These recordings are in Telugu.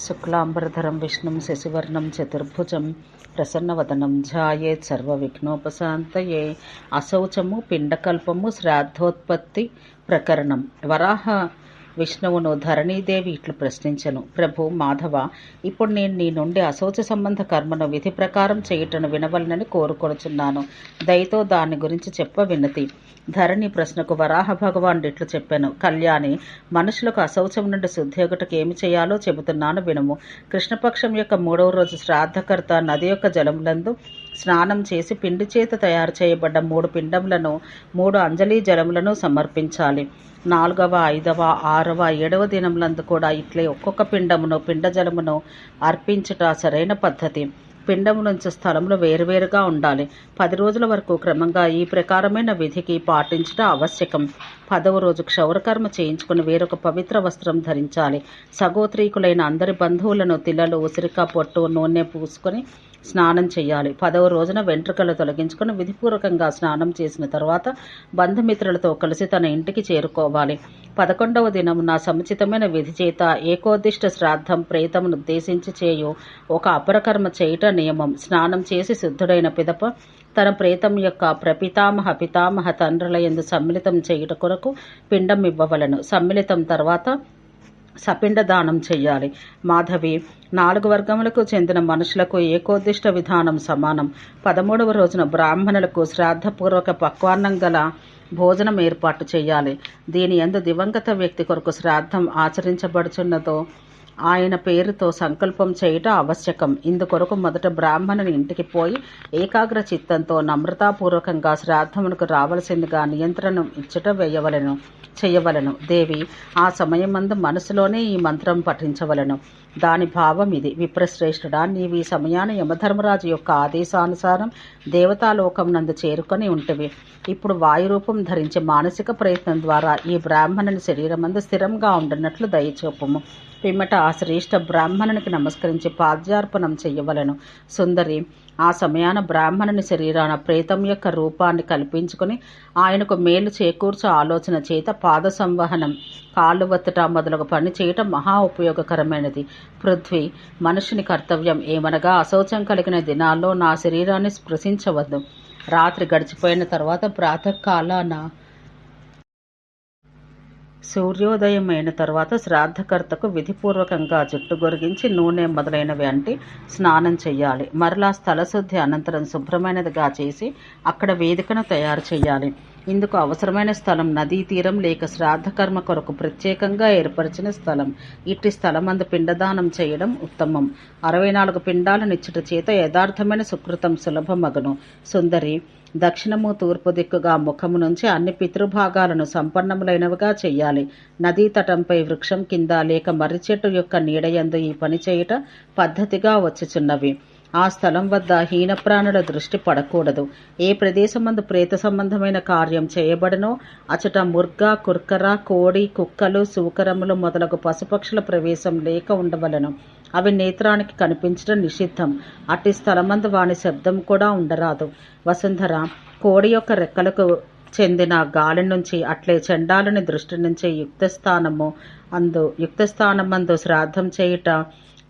శుక్లాంబరధరం విష్ణుం శశివర్ణం చతుర్భుజం ప్రసన్నవదనం ధ్యాయేత్ సర్వవిఘ్నోపశాంతయే. అశౌచము పిండకల్పము శ్రాద్ధోత్పత్తి ప్రకరణం. వరాహ విష్ణువును ధరణీదేవి ఇట్లు ప్రశ్నించెను. ప్రభు మాధవ, ఇప్పుడు నేను నీ నుండి అశౌచ సంబంధ కర్మను విధి ప్రకారం చేయుటను వినవలనని కోరుకొనుచున్నాను. దయతో దాని గురించి చెప్ప వినతి. ధరణి ప్రశ్నకు వరాహ భగవానుడు ఇట్లు చెప్పాను. కళ్యాణి, మనుషులకు అశౌచం నుండి శుద్ధియొకటికి ఏమి చేయాలో చెబుతున్నాను వినుము. కృష్ణపక్షం యొక్క 3వ రోజు శ్రాద్ధకర్త నది యొక్క జలములందు స్నానం చేసి పిండి చేత తయారు చేయబడ్డ 3 పిండములను 3 అంజలి జలములను సమర్పించాలి. 4వ, 5వ, 6వ, 7వ దినములందు కూడా ఇట్లే ఒక్కొక్క పిండమును పిండజలమును అర్పించుట సరైన పద్ధతి. పిండము నుంచి స్థలములు వేరువేరుగా ఉండాలి. 10 రోజుల వరకు క్రమంగా ఈ ప్రకారమైన విధికి పాటించుట ఆవశ్యకం. 10వ రోజు క్షౌరకర్మ చేయించుకుని వేరొక పవిత్ర వస్త్రం ధరించాలి. సగోత్రీకులైన అందరి బంధువులను తిలలు, ఉసిరిక పొట్టు, నూనె పూసుకొని స్నానం చేయాలి. 10వ రోజున వెంట్రుకలు తొలగించుకుని విధిపూర్వకంగా స్నానం చేసిన తర్వాత బంధుమిత్రులతో కలిసి తన ఇంటికి చేరుకోవాలి. 11వ దినమున సముచితమైన విధి చేత ఏకోదిష్ట శ్రాద్ధం ప్రేతమును ఉద్దేశించి చేయు ఒక అపరకర్మ చేయుట నియమం. స్నానం చేసి శుద్ధుడైన పిదప తన ప్రేతం యొక్క ప్రపితామహ పితామహ తండ్రుల యందు సమ్మిళితం చేయుట కొరకు పిండం ఇవ్వవలను. సమ్మిళితం తర్వాత సపిండ దానం చెయ్యాలి. మాధవి, 4 వర్గములకు చెందిన మనుషులకు ఏకోదిష్ట విధానం సమానం. 13వ రోజున బ్రాహ్మణులకు శ్రాద్ధపూర్వక పక్వాన్నం గల భోజనం ఏర్పాటు చేయాలి. దీని యందు దివంగత వ్యక్తి కొరకు శ్రాద్ధం ఆచరించబడుచున్నదో ఆయన పేరుతో సంకల్పం చేయుట ఆవశ్యకం. ఇందుకొరకు మొదట బ్రాహ్మణుని ఇంటికి పోయి ఏకాగ్ర చిత్తంతో నమ్రతాపూర్వకంగా శ్రాద్ధమునకు రావలసిందిగా నియంత్రణ ఇచ్చుట చేయవలను. దేవి, ఆ సమయమందు మనసులోనే ఈ మంత్రం పఠించవలను. దాని భావం ఇది: విప్రశ్రేష్ఠుడా, నీవు ఈ సమయాన యమధర్మరాజు యొక్క ఆదేశానుసారం దేవతాలోకం నందు చేరుకొని ఉంటివి. ఇప్పుడు వాయురూపం ధరించి మానసిక ప్రయత్నం ద్వారా ఈ బ్రాహ్మణుని శరీరమందు స్థిరంగా ఉండనట్లు దయచూపుము. పిమ్మట ఆ శ్రేష్ఠ బ్రాహ్మణునికి నమస్కరించి పాద్యార్పణం చెయ్యవలను. సుందరి, ఆ సమయాన బ్రాహ్మణుని శరీరాన ప్రేతం యొక్క రూపాన్ని కల్పించుకుని ఆయనకు మేలు చేకూర్చు ఆలోచన చేత పాద సంవహనం, కాళ్ళు వత్తుట మొదలగు పని చేయటం మహా ఉపయోగకరమైనది. పృథ్వీ, మనుషుని కర్తవ్యం ఏమనగా అశౌచం కలిగిన దినాల్లో నా శరీరాన్ని స్పృశించవద్దు. రాత్రి గడిచిపోయిన తర్వాత ప్రాతకాలాన సూర్యోదయం అయిన తర్వాత శ్రాద్ధకర్తకు విధిపూర్వకంగా జుట్టు గొరిగించి నూనె మొదలైనవి అంటి స్నానం చెయ్యాలి. మరలా స్థలశుద్ధి అనంతరం శుభ్రమైనదిగా చేసి అక్కడ వేదికను తయారు చేయాలి. ఇందుకు అవసరమైన స్థలం నదీ తీరం లేక శ్రాద్ధకర్మ కొరకు ప్రత్యేకంగా ఏర్పరిచిన స్థలం. ఇట్టి స్థలమందు పిండదానం చేయడం ఉత్తమం. 64 పిండాలనిచ్చుట చేత యథార్థమైన సుకృతం సులభమగును. సుందరి, దక్షిణము తూర్పు దిక్కుగా ముఖము నుంచి అన్ని పితృభాగాలను సంపన్నములైనవిగా చెయ్యాలి. నదీ తటంపై వృక్షం కింద లేక మర్రి చెట్టు యొక్క నీడయందు ఈ పని చేయుట పద్ధతిగా వచ్చుచున్నవి. ఆ స్థలం వద్ద హీనప్రాణుల దృష్టి పడకూడదు. ఏ ప్రదేశమందు ప్రేత సంబంధమైన కార్యం చేయబడనో అచట ముర్గ, కుర్కర, కోడి, కుక్కలు, సూకరములు మొదలగు పశుపక్షుల ప్రవేశం లేక ఉండవలను. అవి నేత్రానికి కనిపించడం నిషిద్ధం. అట్టి స్థలమందు వాని శబ్దం కూడా ఉండరాదు. వసుంధర, కోడి యొక్క రెక్కలకు చెందిన గాలి నుంచి అట్లే చండాలుని దృష్టి నుంచి యుక్తస్థానమందు శ్రాద్ధం చేయుట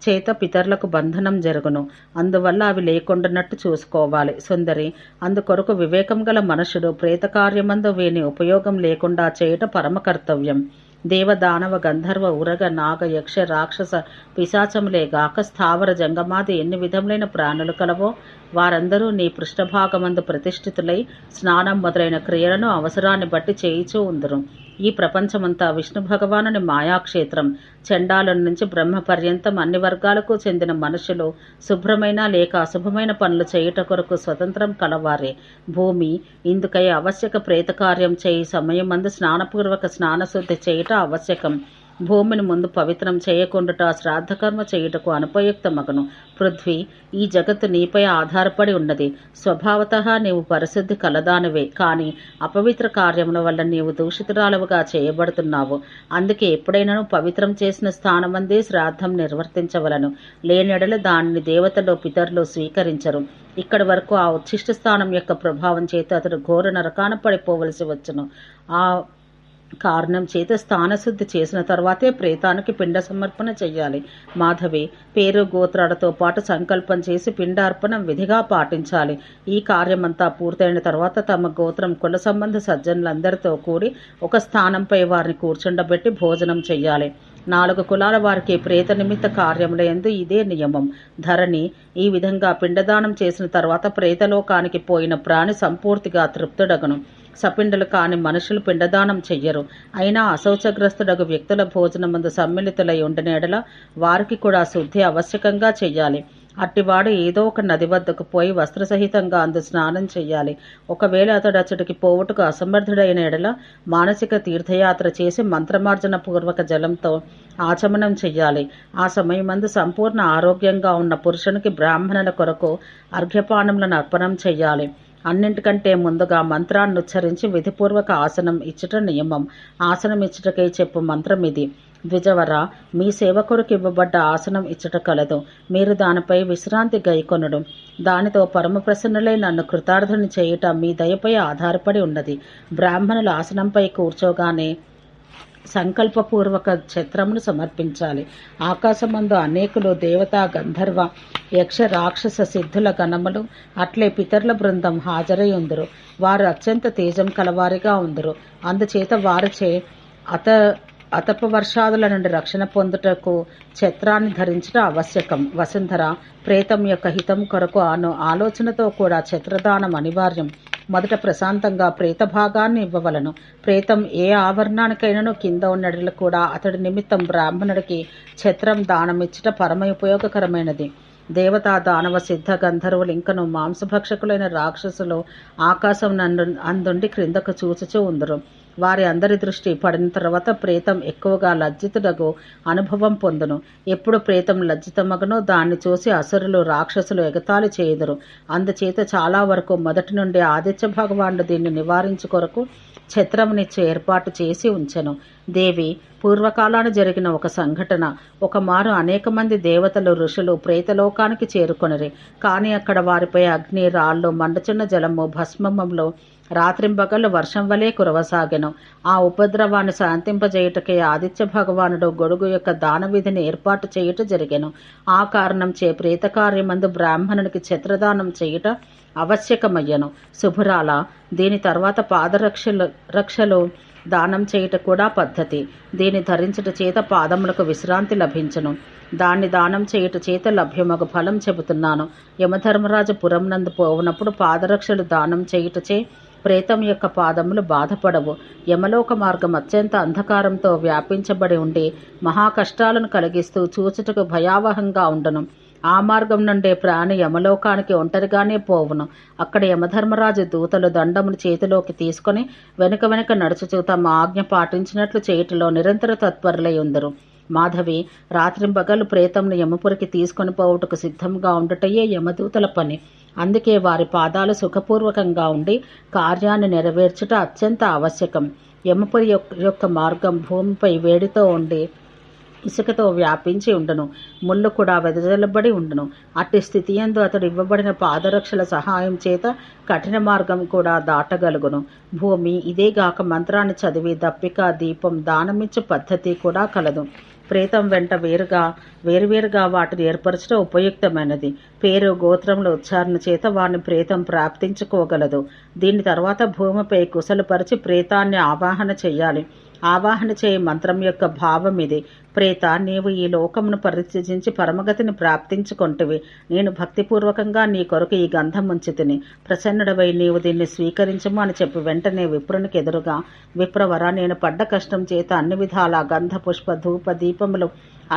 చేత పితరులకు బంధనం జరుగును. అందువల్ల అవి లేకుండానట్టు చూసుకోవాలి. సుందరి, అందుకొరకు వివేకం గల మనుషుడు ప్రేతకార్యమందు వీని ఉపయోగం లేకుండా చేయుట పరమ కర్తవ్యం. దేవ, దానవ, గంధర్వ, ఉరగ, నాగ, యక్ష, రాక్షస, పిశాచములే గాక స్థావర జంగమాది ఎన్ని విధములైన ప్రాణులు కలవో వారందరూ నీ పృష్ఠభాగమందు ప్రతిష్ఠితులై స్నానం మొదలైన క్రియలను అవసరాన్ని బట్టి చేయిచూ ఉందరు. ఈ ప్రపంచమంతా విష్ణు భగవానుని మాయాక్షేత్రం. చండాలం నుంచి బ్రహ్మ పర్యంతం అన్ని వర్గాలకు చెందిన మనుషులు శుభ్రమైన లేక అశుభమైన పనులు చేయుట కొరకు స్వతంత్రం కలవారే. భూమి, ఇందుకై ఆవశ్యక ప్రేతకార్యం చేయి సమయమందు స్నానపూర్వక స్నానశుద్ధి చేయుట ఆవశ్యకం. భూమిని ముందు పవిత్రం చేయకుండుట శ్రాద్ధకర్మ చేయుటకు అనుపయుక్తమగును. పృథ్వీ, ఈ జగత్తు నీపై ఆధారపడి ఉన్నది. స్వభావతః నీవు పరిశుద్ధి కలదానివే, కానీ అపవిత్ర కార్యముల వల్ల నీవు దూషితురాలుగా చేయబడుతున్నావు. అందుకే ఎప్పుడైనా పవిత్రం చేసిన స్థానమందే శ్రాద్ధం నిర్వర్తించవలను. లేనెడల దానిని దేవతలు, పితరులు స్వీకరించరు. ఇక్కడి వరకు ఆ ఉచ్ఛిష్ట స్థానం యొక్క ప్రభావం చేత అతడు ఘోర నరకాన పడిపోవలసి వచ్చును. కారణం చేత స్థానశుద్ధి చేసిన తర్వాతే ప్రేతానికి పిండ సమర్పణ చెయ్యాలి. మాధవి, పేరు గోత్రాలతో పాటు సంకల్పం చేసి పిండార్పణం విధిగా పాటించాలి. ఈ కార్యమంతా పూర్తయిన తర్వాత తమ గోత్రం కుల సంబంధ సజ్జనులందరితో కూడి ఒక స్థానంపై వారిని కూర్చుండబెట్టి భోజనం చెయ్యాలి. 4 కులాల వారికి ప్రేత నిమిత్త కార్యములందు ఇదే నియమం. ధరణి ఈ విధంగా పిండదానం చేసిన తర్వాత ప్రేతలోకానికి పోయిన ప్రాణి సంపూర్తిగా తృప్తుడగను. సపిండలు కాని మనుషులు పిండదానం చెయ్యరు. అయినా అశౌచగ్రస్తుడగు వ్యక్తుల భోజనమందు సమ్మిళితులై ఉండిన ఎడల వారికి కూడా శుద్ధి ఆవశ్యకంగా చెయ్యాలి. అట్టివాడు ఏదో ఒక నది వద్దకు పోయి వస్త్రసహితంగా అందు స్నానం చెయ్యాలి. ఒకవేళ అతడు అచ్చటికి పోవుటకు అసమర్థుడైన ఎడల మానసిక తీర్థయాత్ర చేసి మంత్రమార్జన పూర్వక జలంతో ఆచమనం చెయ్యాలి. ఆ సమయమందు సంపూర్ణ ఆరోగ్యంగా ఉన్న పురుషునికి బ్రాహ్మణుల కొరకు అర్ఘ్యపానములను అర్పణం చెయ్యాలి. అన్నింటికంటే ముందుగా మంత్రాన్ని ఉచ్చరించి విధిపూర్వక ఆసనం ఇచ్చుట నియమం. ఆసనం ఇచ్చుటకై చెప్పు మంత్రం ఇది. ద్విజవర, మీ సేవకుడికి ఇవ్వబడ్డ ఆసనం ఇచ్చట కలదు. మీరు దానిపై విశ్రాంతి గైకొనుడు. దానితో పరమప్రసన్నులై నన్ను కృతార్థుని చేయుట మీ దయపై ఆధారపడి ఉన్నది. బ్రాహ్మణుల ఆసనంపై కూర్చోగానే సంకల్పపూర్వక ఛత్రమును సమర్పించాలి. ఆకాశమందు అనేకులు దేవతా గంధర్వ యక్ష రాక్షస సిద్ధుల గణములు అట్లే పితరుల బృందం హాజరై ఉందరు. వారు అత్యంత తేజం కలవారిగా ఉందరు. అందుచేత వారిచే అతపవర్షాదుల నుండి రక్షణ పొందుటకు ఛత్రాన్ని ధరించడం ఆవశ్యకం. వసుంధర, ప్రేతం యొక్క హితం కొరకు ఆలోచనతో కూడా ఛత్రదానం అనివార్యం. మొదట ప్రశాంతంగా ప్రేత భాగాన్ని ఇవ్వవలను. ప్రేతం ఏ ఆవరణానికైనాను కింద ఉన్నట్లు కూడా అతడి నిమిత్తం బ్రాహ్మణుడికి ఛత్రం దానమిచ్చుట పరమ ఉపయోగకరమైనది. దేవతా దానవ సిద్ధ గంధర్వులు ఇంకను మాంసభక్షకులైన రాక్షసులు ఆకాశం అందుండి క్రిందకు చూచుచూ ఉందరు. వారి అందరి దృష్టి పడిన తర్వాత ప్రేతం ఎక్కువగా లజ్జితుడగు అనుభవం పొందును. ఎప్పుడు ప్రేతం లజ్జితమగనో దాన్ని చూసి అసురులు రాక్షసులు ఎగతాళి చేయుదురు. అందుచేత చాలా వరకు మొదటి నుండి ఆదిత్య భగవానుడు దీన్ని నివారించు కొరకు ఛత్రమునిచ్చి ఏర్పాటు చేసి ఉంచెను. దేవి, పూర్వకాలాన జరిగిన ఒక సంఘటన. ఒకమారు అనేక మంది దేవతలు ఋషులు ప్రేతలోకానికి చేరుకొనిరి. కానీ అక్కడ వారిపై అగ్ని, రాళ్లు, మండుచున్న జలము, భస్మములు రాత్రింబగళ్ళు వర్షం వలె కురవసాగెను. ఆ ఉపద్రవాన్ని శాంతింపజేయుటకే ఆదిత్య భగవానుడు గొడుగు యొక్క దాన విధిని ఏర్పాటు చేయుట జరిగెను. ఆ కారణం చే ప్రేత కార్యమందు బ్రాహ్మణునికి ఛత్రదానం చేయుట ఆవశ్యకమయ్యను. శుభురాల, దీని తర్వాత రక్షలు దానం చేయుట కూడా పద్ధతి. దీని ధరించుట చేత పాదములకు విశ్రాంతి లభించును. దాన్ని దానం చేయుట చేత లభ్యమగు ఫలం చెబుతున్నాను. యమధర్మరాజు పురం నందు పోవునప్పుడు పాదరక్షలు దానం చేయుటచే ప్రేతం యొక్క పాదములు బాధపడవు. యమలోక మార్గం అత్యంత అంధకారంతో వ్యాపించబడి ఉండి మహాకష్టాలను కలిగిస్తూ చూచుటకు భయావహంగా ఉండును. ఆ మార్గం నుండే ప్రాణి యమలోకానికి ఒంటరిగానే పోవును. అక్కడ యమధర్మరాజు దూతలు దండమును చేతిలోకి తీసుకుని వెనుక నడుచుచూ తమ ఆజ్ఞ పాటించినట్లు చేయుటలో నిరంతర తత్పరులై ఉందరు. మాధవి, రాత్రింబగలు ప్రేతంను యమపురికి తీసుకొని పోవుటకు సిద్ధంగా ఉండుటయే యమదూతల పని. అందుకే వారి పాదాలు సుఖపూర్వకంగా ఉండి కార్యాన్ని నెరవేర్చుట అత్యంత ఆవశ్యకం. యమపురి యొక్క మార్గం భూమిపై వేడితో ఉండి ఇసుకతో వ్యాపించి ఉండును. ముళ్ళు కూడా వెదజల్లబడి ఉండును. అట్టి స్థితి యందు అతడు ఇవ్వబడిన పాదరక్షల సహాయం చేత కఠిన మార్గం కూడా దాటగలుగును. భూమి ఇదేగాక మంత్రాన్ని చదివి దప్పిక, దీపం దానమిచ్చు పద్ధతి కూడా కలదు. ప్రేతం వెంట వేరువేరుగా వాటిని ఏర్పరచడం ఉపయుక్తమైనది. పేరు, గోత్రముల ఉచ్చారణ చేత వారిని ప్రేతం ప్రాప్తించుకోగలదు. దీని తర్వాత భూమిపై కుశలపరిచి ప్రేతాన్ని ఆవాహన చెయ్యాలి. ఆవాహన చేయ మంత్రం యొక్క భావం ఇది. ప్రేత, నీవు ఈ లోకమును పరిత్యజించి పరమగతిని ప్రాప్తించుకొంటివి. నేను భక్తిపూర్వకంగా నీ కొరకు ఈ గంధం ఉంచితిని. ప్రసన్నుడవై నీవు దీన్ని స్వీకరించము అని చెప్పి వెంటనే విప్రునికి ఎదురుగా, విప్రవర, నేను పడ్డ కష్టం చేత అన్ని విధాల గంధ, పుష్ప, ధూప, దీపములు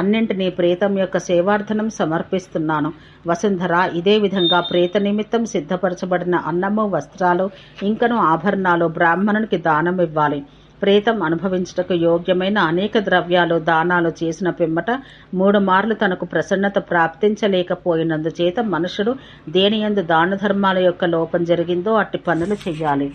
అన్నింటినీ ప్రేతం యొక్క సేవార్థనం సమర్పిస్తున్నాను. వసుంధర, ఇదే విధంగా ప్రేత నిమిత్తం సిద్ధపరచబడిన అన్నము, వస్త్రాలు, ఇంకను ఆభరణాలు బ్రాహ్మణునికి దానం ఇవ్వాలి. ప్రేతం అనుభవించుటకు యోగ్యమైన అనేక ద్రవ్యాలు దానాలు చేసిన పిమ్మట 3 మార్లు తనకు ప్రసన్నత ప్రాప్తించలేకపోయినందుచేత మనుషుడు దేనియందు దాన ధర్మాల యొక్క లోపం జరిగిందో అట్టి పనులు చెయ్యాలి.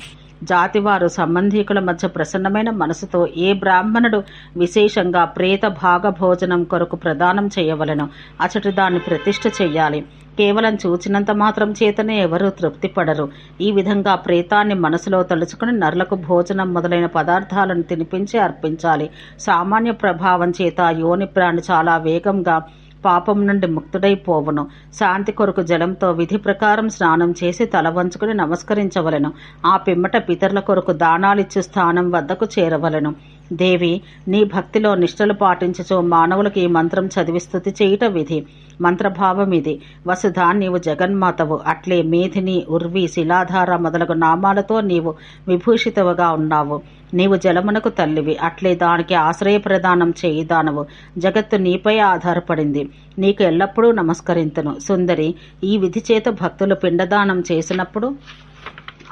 జాతివారు సంబంధీకుల మధ్య ప్రసన్నమైన మనసుతో ఏ బ్రాహ్మణుడు విశేషంగా ప్రేత భాగ భోజనం కొరకు ప్రదానం చేయవలెను అచటి దాన్ని ప్రతిష్ఠ చెయ్యాలి. కేవలం చూచినంత మాత్రం చేతనే ఎవరూ తృప్తి పడరు. ఈ విధంగా ప్రేతాన్ని మనసులో తలుచుకుని నరులకు భోజనం మొదలైన పదార్థాలను తినిపించి అర్పించాలి. సామాన్య ప్రభావం చేత యోని ప్రాణి చాలా వేగంగా పాపం నుండి ముక్తుడైపోవును. శాంతి కొరకు జలంతో విధి ప్రకారం స్నానం చేసి తల వంచుకుని నమస్కరించవలెను. ఆ పిమ్మట పితరుల కొరకు దానాలిచ్చు స్థానం వద్దకు చేరవలెను. దేవి, నీ భక్తిలో నిష్ఠలు పాటించుచు మానవులకు ఈ మంత్రం చదివి స్తుతి చేయుట విధి. మంత్రభావం ఇది. వసుధా, నీవు జగన్మాతవు. అట్లే మేధిని, ఉర్వి, శిలాధార మొదలగు నామాలతో నీవు విభూషితవుగా ఉన్నావు. నీవు జలమునకు తల్లివి. అట్లే దానికి ఆశ్రయ ప్రదానం చేయిదానవు. జగత్తు నీపై ఆధారపడింది. నీకు ఎల్లప్పుడూ నమస్కరింతును. సుందరి, ఈ విధి చేత భక్తులు పిండదానం చేసినప్పుడు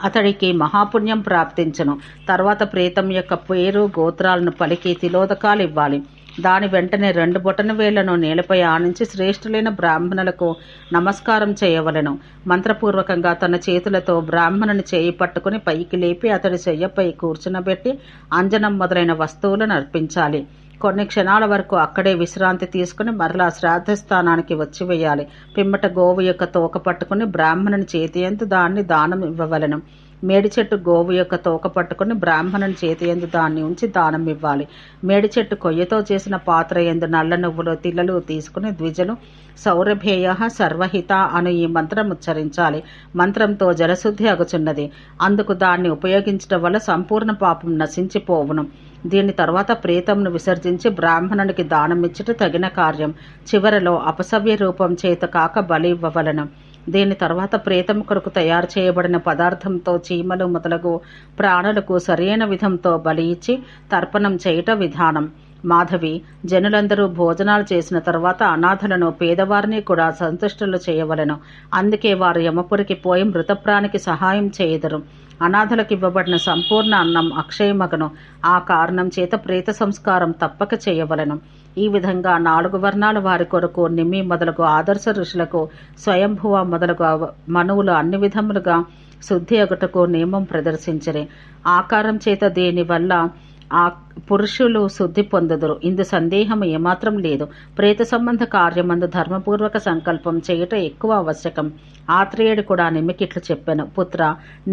అతడికి మహాపుణ్యం ప్రాప్తించను. తర్వాత ప్రేతం యొక్క పేరు గోత్రాలను పలికి తిలోదకాలు ఇవ్వాలి. దాని వెంటనే 2 బొటన వేళ్లను నేలపై ఆనించి శ్రేష్ఠులైన బ్రాహ్మణులకు నమస్కారం చేయవలెను. మంత్రపూర్వకంగా తన చేతులతో బ్రాహ్మణుని చేయి పట్టుకుని పైకి లేపి అతడి చెయ్యపై కూర్చునబెట్టి అంజనం మొదలైన వస్తువులను అర్పించాలి. కొన్ని క్షణాల వరకు అక్కడే విశ్రాంతి తీసుకుని మరలా శ్రాద్ధస్థానానికి వచ్చి వేయాలి. పిమ్మట గోవు యొక్క తోక పట్టుకుని బ్రాహ్మణుని చేతియందు దాన్ని దానం ఇవ్వవలెను. మేడి చెట్టు గోవు యొక్క తోక పట్టుకుని బ్రాహ్మణుని చేతియందు దాన్ని ఉంచి దానం ఇవ్వాలి. మేడి చెట్టు కొయ్యతో చేసిన పాత్ర యందు నల్ల నువ్వులు తిల్లలు తీసుకుని ద్విజలు సౌరభేయ సర్వహిత అను ఈ మంత్రం ఉచ్చరించాలి. మంత్రంతో జలశుద్ధి అగుచున్నది. అందుకు దాన్ని ఉపయోగించడం వల్ల సంపూర్ణ పాపం నశించిపోవును. దీని తర్వాత ప్రేతంను విసర్జించి బ్రాహ్మణునికి దానమిచ్చుట తగిన కార్యం. చివరలో అపసవ్య రూపం చేత కాక బలి ఇవ్వవలెను. దీని తర్వాత ప్రేతం కొరకు తయారు చేయబడిన పదార్థంతో చీమలు మొదలగు ప్రాణులకు సరైన విధంతో బలి ఇచ్చి తర్పణం చేయుట విధానం. మాధవి, జనులందరూ భోజనాలు చేసిన తర్వాత అనాథలను పేదవారిని కూడా సంతుష్టులు చేయవలెను. అందుకే వారు యమపురికి పోయి మృతప్రాణికి సహాయం చేయుదురు. అనాథలకు ఇవ్వబడిన సంపూర్ణ అన్నం అక్షయమగను. ఆ కారణం చేత ప్రేత సంస్కారం తప్పక చేయవలెను. ఈ విధంగా 4 వర్ణాల వారి కొరకు నిమి మొదలగు ఆదర్శ ఋషులకు స్వయంభువ మొదలగు మనువులు అన్ని విధములుగా శుద్ధి అగుటకు నియమం ప్రదర్శించరే. ఆకారం చేత దీనివల్ల ఆ పురుషులు శుద్ధి పొందుదురు. ఇందు సందేహం ఏమాత్రం లేదు. ప్రేత సంబంధ కార్యమందు ధర్మపూర్వక సంకల్పం చేయుట ఎక్కువ ఆవశ్యకం. ఆత్రేయుడు కూడా నిమికిట్లు చెప్పాను. పుత్ర,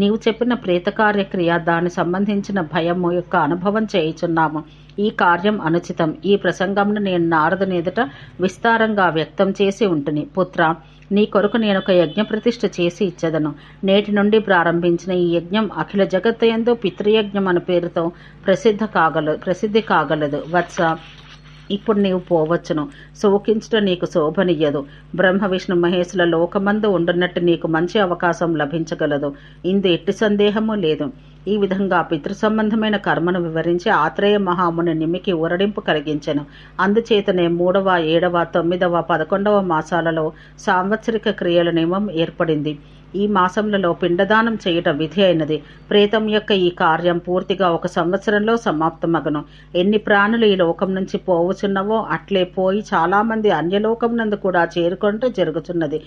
నీవు చెప్పిన ప్రేత కార్యక్రియ దాని సంబంధించిన భయము యొక్క అనుభవం చేయుచున్నాము. ఈ కార్యం అనుచితం. ఈ ప్రసంగంను నేను నారదుని ఎదుట విస్తారంగా వ్యక్తం చేసి ఉంటుని. పుత్ర, నీ కొరకు నేను ఒక యజ్ఞ ప్రతిష్ఠ చేసి ఇచ్చేదను. నేటి నుండి ప్రారంభించిన ఈ యజ్ఞం అఖిల జగత్తయందు పితృయజ్ఞం అనే పేరుతో ప్రసిద్ధి కాగలదు. వత్స, ఇప్పుడు నీవు పోవచ్చును. శోకించుట నీకు శోభనియ్యదు. బ్రహ్మ విష్ణు మహేశుల లోకమందు ఉండున్నట్టు నీకు మంచి అవకాశం లభించగలదు. ఇందు ఎట్టి సందేహము లేదు. ఈ విధంగా పితృ సంబంధమైన కర్మను వివరించి ఆత్రేయ మహాముని నిమికి ఊరడింపు కలిగించెను. అందుచేతనే 3వ, 7వ, 9వ, 11వ మాసాలలో సాంవత్సరిక క్రియల నియమం ఏర్పడింది. ఈ మాసములలో పిండదానం చేయుట విధి అయినది. ప్రేతం యొక్క ఈ కార్యం పూర్తిగా 1 సంవత్సరంలో సమాప్తమగను. ఎన్ని ప్రాణులు ఈ లోకం నుంచి పోవుచున్నవో అట్లే పోయి చాలా మంది అన్యలోకం నందు కూడా చేరుకుంటూ జరుగుతున్నది.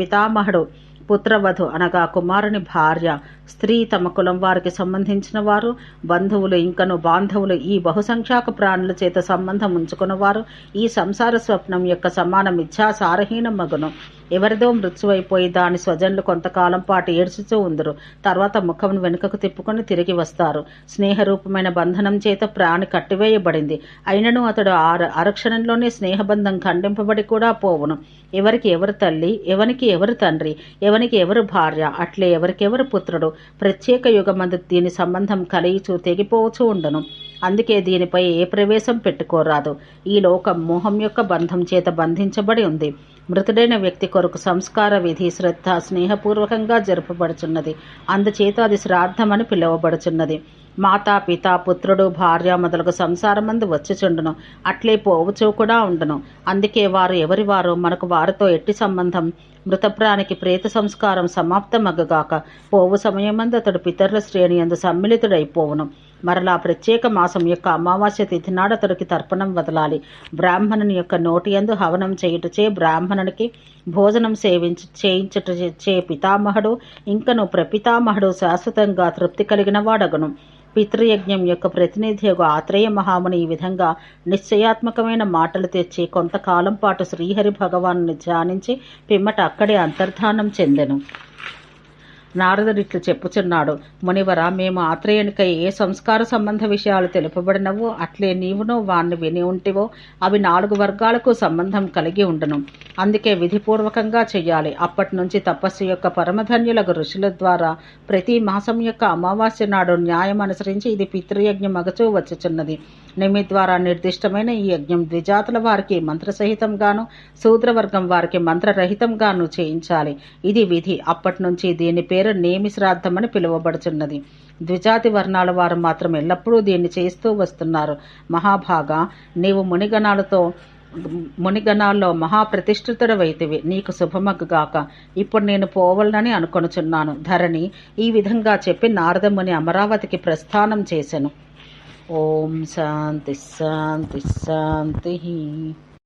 పితామహుడు పుత్రవధు అనగా కుమారుని భార్య, స్త్రీ, తమ కులం వారికి సంబంధించిన వారు, బంధువులు, ఇంకను బాంధవులు, ఈ బహుసంఖ్యాక ప్రాణుల చేత సంబంధం ఉంచుకున్నవారు ఈ సంసార స్వప్నం యొక్క సమాన మిథ్యాసారహీన మగును. ఎవరిదో మృత్యువైపోయి దాని స్వజనులు కొంతకాలం పాటు ఏడ్చుతూ ఉందరు. తర్వాత ముఖం వెనుకకు తిప్పుకొని తిరిగి వస్తారు. స్నేహరూపమైన బంధనం చేత ప్రాణి కట్టివేయబడింది. అయినను అతడు అరక్షణంలోనే స్నేహబంధం ఖండింపబడి కూడా పోవును. ఎవరికి ఎవరు తల్లి, ఎవనికి ఎవరు తండ్రి, ఎవనికి ఎవరు భార్య, అట్లే ఎవరికెవరు పుత్రుడు. ప్రత్యేక యుగమందు దీని సంబంధం కలియిచూ తెగిపోవచ్చు ఉండును. అందుకే దీనిపై ఏ ప్రవేశం పెట్టుకోరాదు. ఈ లోకం మోహం యొక్క బంధం చేత బంధించబడి ఉంది. మృతుడైన వ్యక్తి కొరకు సంస్కార విధి శ్రద్ధ స్నేహపూర్వకంగా జరుపబడుచున్నది. అందుచేత అది శ్రాద్ధమని పిలువబడుచున్నది. మాతా, పిత, పుత్రుడు, భార్య మొదలగు సంసారమందు వచ్చుచుండును. అట్లే పోవుచూ కూడా ఉండును. అందుకే వారు ఎవరి వారు మనకు వారితో ఎట్టి సంబంధం. మృతప్రానికి ప్రేత సంస్కారం సమాప్తమగగాక పోవు సమయమందు అతడు పితరుల శ్రేణి యందు సమ్మిళితుడైపోవును. మరలా ప్రత్యేక మాసం యొక్క అమావాస్య తిథి నాడు అతడికి తర్పణం వదలాలి. బ్రాహ్మణుని యొక్క నోటి యందు హవనం చేయుటచే బ్రాహ్మణునికి భోజనం చేయించుటచే పితామహుడు ఇంకను ప్రపితామహుడు శాశ్వతంగా తృప్తి కలిగిన వాడగును. పితృయజ్ఞం యొక్క ప్రతినిధి ఆత్రేయ మహాముని ఈ విధంగా నిశ్చయాత్మకమైన మాటలు తెచ్చి కొంతకాలం పాటు శ్రీహరి భగవాను ధ్యానించి పిమ్మట అక్కడే అంతర్ధానం చెందెను. నారదుడిట్లు చెప్పుచున్నాడు, మునివర, మేము ఆత్రేయునికై ఏ సంస్కార సంబంధ విషయాలు తెలుపబడినవో అట్లే నీవునో వాణ్ణి విని ఉంటివో అవి 4 వర్గాలకు సంబంధం కలిగి ఉండును. అందుకే విధిపూర్వకంగా చెయ్యాలి. అప్పటి నుంచి తపస్సు యొక్క పరమధన్యులకు ఋషుల ద్వారా ప్రతి మాసం యొక్క అమావాస్య నాడు న్యాయం అనుసరించి ఇది పితృయజ్ఞం మగచూ వచ్చుచున్నది. నిమి ద్వారా నిర్దిష్టమైన ఈ యజ్ఞం ద్విజాతుల వారికి మంత్రసహితంగాను శూద్రవర్గం వారికి మంత్రరహితంగాను చేయించాలి. ఇది విధి. అప్పటి నుంచి దీని పేరు నేమి శ్రాద్ధమని పిలువబడుచున్నది. ద్విజాతి వర్ణాల వారు మాత్రం ఎల్లప్పుడూ దీన్ని చేస్తూ వస్తున్నారు. మహాభాగా, నీవు మునిగణాల్లో మహాప్రతిష్ఠితుడవైతివి. నీకు శుభమగ్గాక. ఇప్పుడు నేను పోవలనని అనుకొనుచున్నాను. ధరణి ఈ విధంగా చెప్పి నారదముని అమరావతికి ప్రస్థానం చేసెను. ఓం శాంతి శాంతి శాంతి.